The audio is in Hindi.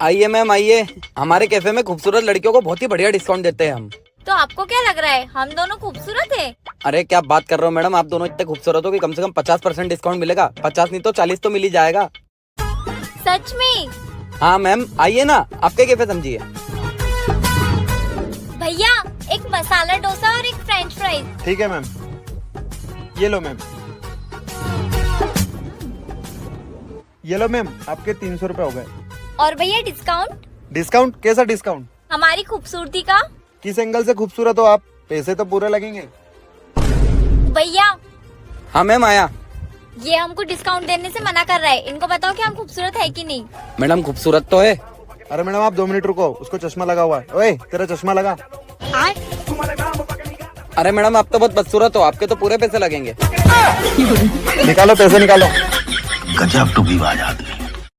आइए मैम आइए, हमारे कैफे में खूबसूरत लड़कियों को बहुत ही बढ़िया डिस्काउंट देते हैं हम। तो आपको क्या लग रहा है हम दोनों खूबसूरत है? अरे क्या बात कर रहे हो मैडम, आप दोनों इतने खूबसूरत हो कि कम से कम 50% डिस्काउंट मिलेगा। 50 नहीं तो 40 तो मिल ही जाएगा। सच में? हाँ मैम आइए ना, आपके कैफे समझिए। भैया एक मसाला डोसा और एक फ्रेंच फ्राइज। ठीक है मैम, ये लो मैम। ये लो मैम, आपके 300 रुपए हो गए। और भैया डिस्काउंट? डिस्काउंट? कैसा डिस्काउंट? हमारी खूबसूरती का। किस एंगल से खूबसूरत हो आप? पैसे तो पूरे लगेंगे। भैया हाँ मैम आया। ये हमको डिस्काउंट देने से मना कर रहा है, इनको बताओ कि हम खूबसूरत है कि नहीं। मैडम खूबसूरत तो है। अरे मैडम आप 2 मिनट रुको, उसको चश्मा लगा हुआ है। ओए तेरा चश्मा लगा। अरे मैडम आप तो बहुत बदसूरत हो, आपके तो पूरे पैसे लगेंगे। निकालो पैसे निकालो। गजब टू भी बात आदमी।